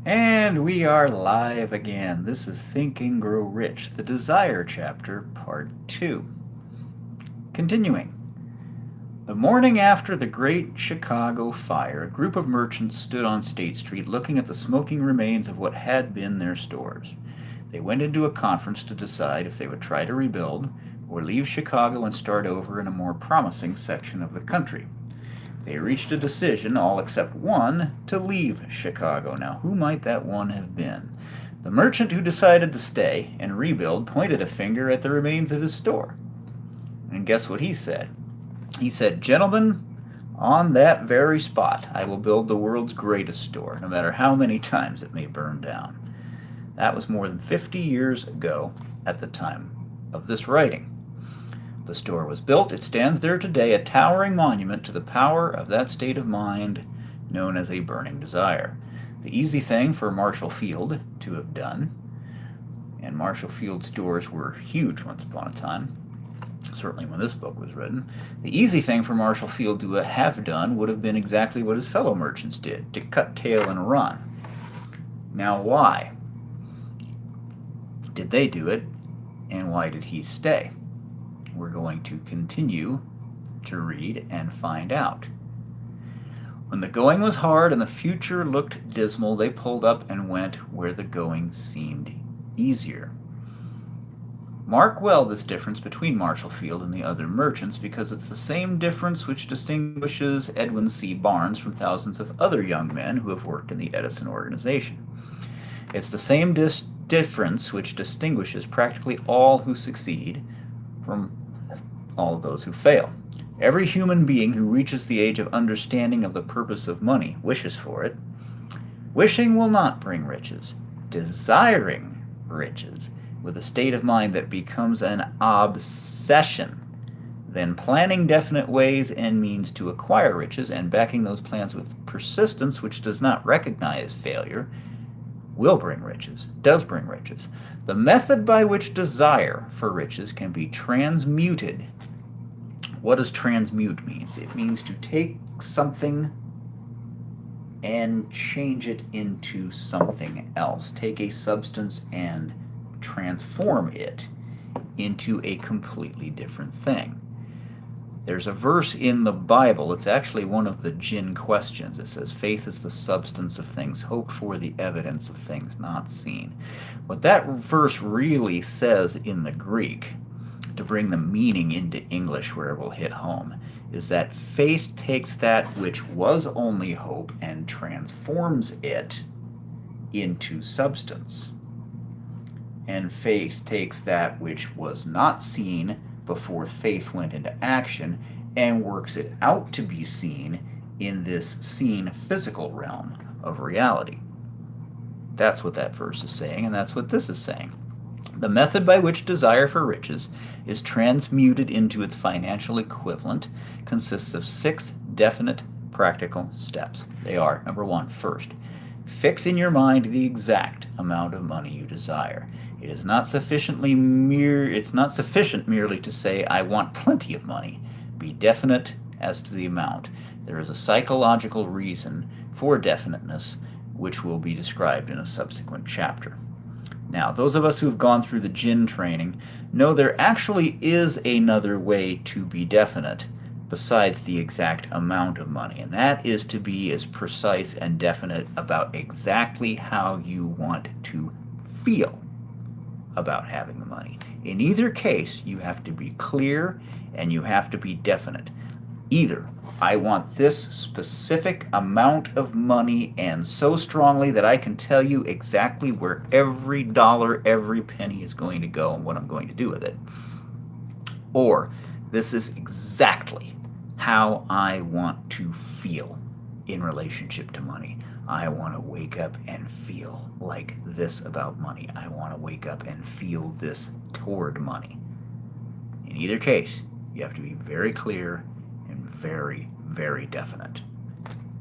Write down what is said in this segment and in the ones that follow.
And we are live again. This is Think and Grow Rich, the Desire chapter, part 2. Continuing. The morning after the Great Chicago Fire, a group of merchants stood on State Street looking at the smoking remains of what had been their stores. They went into a conference to decide if they would try to rebuild or leave Chicago and start over in a more promising section of the country. They reached a decision, all except one, to leave Chicago. Now, who might that one have been? The merchant who decided to stay and rebuild pointed a finger at the remains of his store. And guess what he said? He said, "Gentlemen, on that very spot, I will build the world's greatest store, no matter how many times it may burn down." That was more than 50 years ago at the time of this writing. The store was built. It stands there today, a towering monument to the power of that state of mind known as a burning desire. The easy thing for Marshall Field to have done, and Marshall Field stores were huge once upon a time, certainly when this book was written, the easy thing for Marshall Field to have done would have been exactly what his fellow merchants did, to cut tail and run. Now why did they do it, and why did he stay? We're going to continue to read and find out. When the going was hard and the future looked dismal, they pulled up and went where the going seemed easier. Mark well this difference between Marshall Field and the other merchants, because it's the same difference which distinguishes Edwin C. Barnes from thousands of other young men who have worked in the Edison organization. It's the same difference which distinguishes practically all who succeed from all of those who fail. Every human being who reaches the age of understanding of the purpose of money wishes for it. Wishing will not bring riches. Desiring riches, with a state of mind that becomes an obsession, then planning definite ways and means to acquire riches and backing those plans with persistence which does not recognize failure, will bring riches, does bring riches. The method by which desire for riches can be transmuted. What does transmute mean? It means to take something and change it into something else. Take a substance and transform it into a completely different thing. There's a verse in the Bible, it's actually one of the Jinn questions. It says, "Faith is the substance of things hoped for, the evidence of things not seen." What that verse really says in the Greek, to bring the meaning into English where it will hit home, is that faith takes that which was only hope and transforms it into substance. And faith takes that which was not seen before faith went into action and works it out to be seen in this seen physical realm of reality. That's what that verse is saying, and that's what this is saying. The method by which desire for riches is transmuted into its financial equivalent consists of 6 definite practical steps. They are, number 1, first, fix in your mind the exact amount of money you desire. It's not sufficient merely to say, "I want plenty of money." Be definite as to the amount. There is a psychological reason for definiteness, which will be described in a subsequent chapter. Now, those of us who have gone through the Jinn training know there actually is another way to be definite besides the exact amount of money, and that is to be as precise and definite about exactly how you want to feel about having the money. In either case, you have to be clear and you have to be definite. Either I want this specific amount of money, and so strongly that I can tell you exactly where every dollar, every penny is going to go and what I'm going to do with it. Or this is exactly how I want to feel in relationship to money. I want to wake up and feel like this about money. I want to wake up and feel this toward money. In either case, you have to be very clear and very, very definite.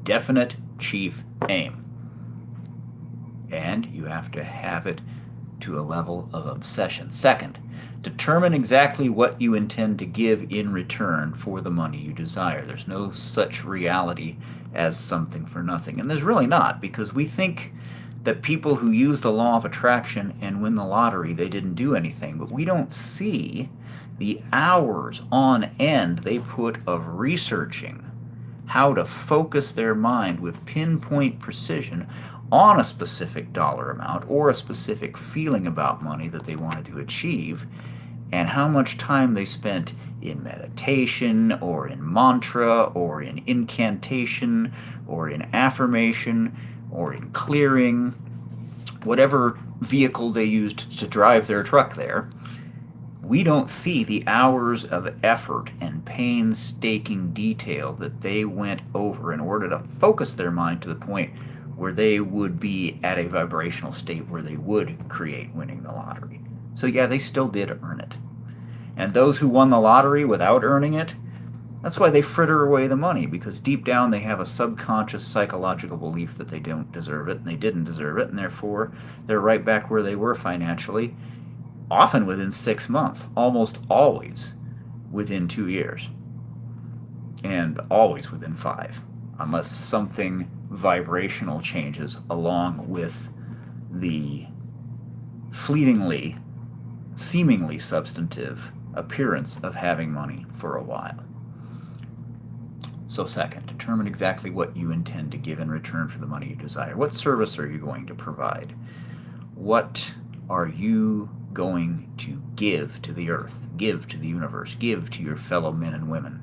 Definite chief aim. And you have to have it to a level of obsession. Second, determine exactly what you intend to give in return for the money you desire. There's no such reality as something for nothing. And there's really not, because we think that people who use the law of attraction and win the lottery, they didn't do anything. But we don't see the hours on end they put of researching how to focus their mind with pinpoint precision on a specific dollar amount or a specific feeling about money that they wanted to achieve, and how much time they spent in meditation or in mantra or in incantation or in affirmation or in clearing, whatever vehicle they used to drive their truck there. We don't see the hours of effort and painstaking detail that they went over in order to focus their mind to the point where they would be at a vibrational state where they would create winning the lottery. So yeah, they still did earn it. And those who won the lottery without earning it, that's why they fritter away the money, because deep down they have a subconscious psychological belief that they don't deserve it and they didn't deserve it, and therefore they're right back where they were financially, often within 6 months, almost always within 2 years, and always within 5, unless something vibrational changes along with the fleetingly, seemingly substantive appearance of having money for a while. So second, determine exactly what you intend to give in return for the money you desire. What service are you going to provide? What are you going to give to the earth, give to the universe, give to your fellow men and women,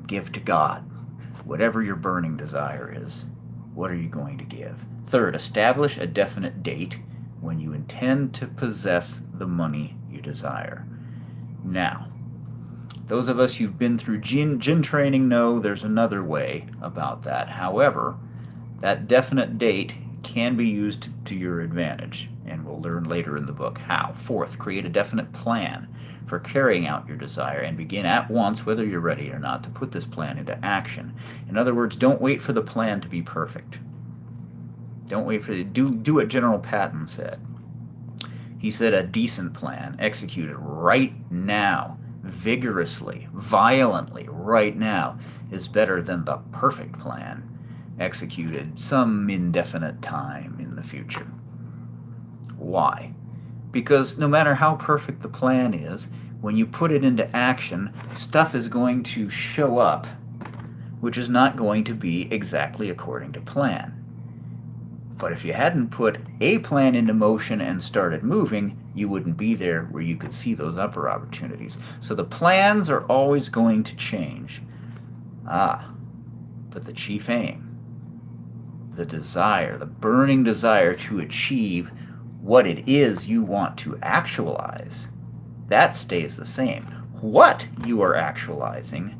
give to God? Whatever your burning desire is, what are you going to give? Third, establish a definite date when you intend to possess the money you desire. Now, those of us who've been through jinn training know there's another way about that. However, that definite date can be used to your advantage, and we'll learn later in the book how. Fourth, create a definite plan for carrying out your desire and begin at once, whether you're ready or not, to put this plan into action. In other words, don't wait for the plan to be perfect. Don't wait for it. Do what General Patton said. He said a decent plan executed right now, vigorously, violently, right now, is better than the perfect plan executed some indefinite time in the future. Why? Because no matter how perfect the plan is, when you put it into action, stuff is going to show up which is not going to be exactly according to plan. But if you hadn't put a plan into motion and started moving, you wouldn't be there where you could see those upper opportunities. So the plans are always going to change. But the chief aim, the desire, the burning desire to achieve what it is you want to actualize, that stays the same. What you are actualizing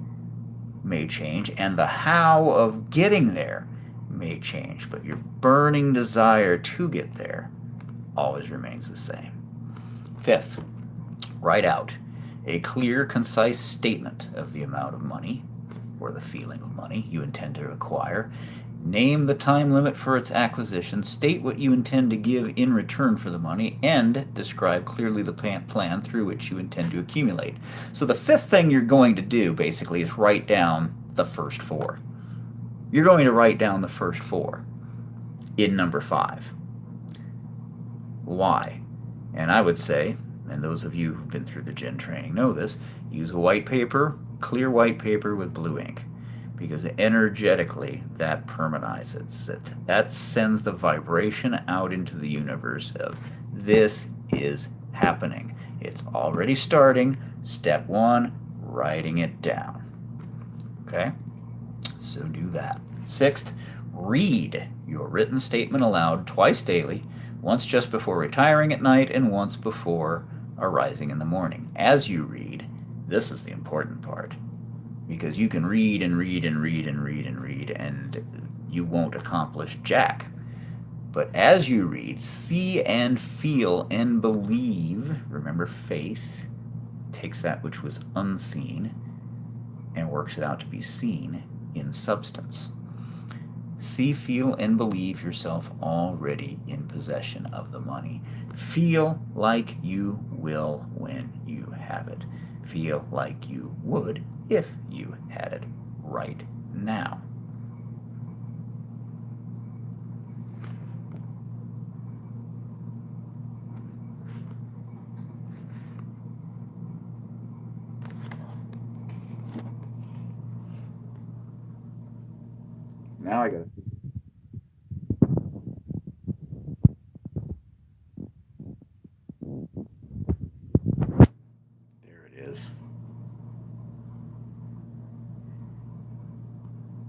may change, and the how of getting there may change, but your burning desire to get there always remains the same. Fifth, write out a clear, concise statement of the amount of money, or the feeling of money, you intend to acquire. Name the time limit for its acquisition, state what you intend to give in return for the money, and describe clearly the plan through which you intend to accumulate. So the fifth thing you're going to do, basically, is write down the first four. You're going to write down the first four in number 5. Why? And I would say, and those of you who've been through the Jinn training know this, use a white paper, clear white paper with blue ink, because energetically that permanizes it. That sends the vibration out into the universe of this is happening. It's already starting. Step 1, writing it down. Okay? So do that. Sixth, read your written statement aloud twice daily, once just before retiring at night and once before arising in the morning. As you read, this is the important part, because you can read and read and read and read and read and you won't accomplish jack. But as you read, see and feel and believe. Remember, faith takes that which was unseen and works it out to be seen in substance. See, feel, and believe yourself already in possession of the money. Feel like you will when you have it. Feel like you would if you had it right now. Now I gotta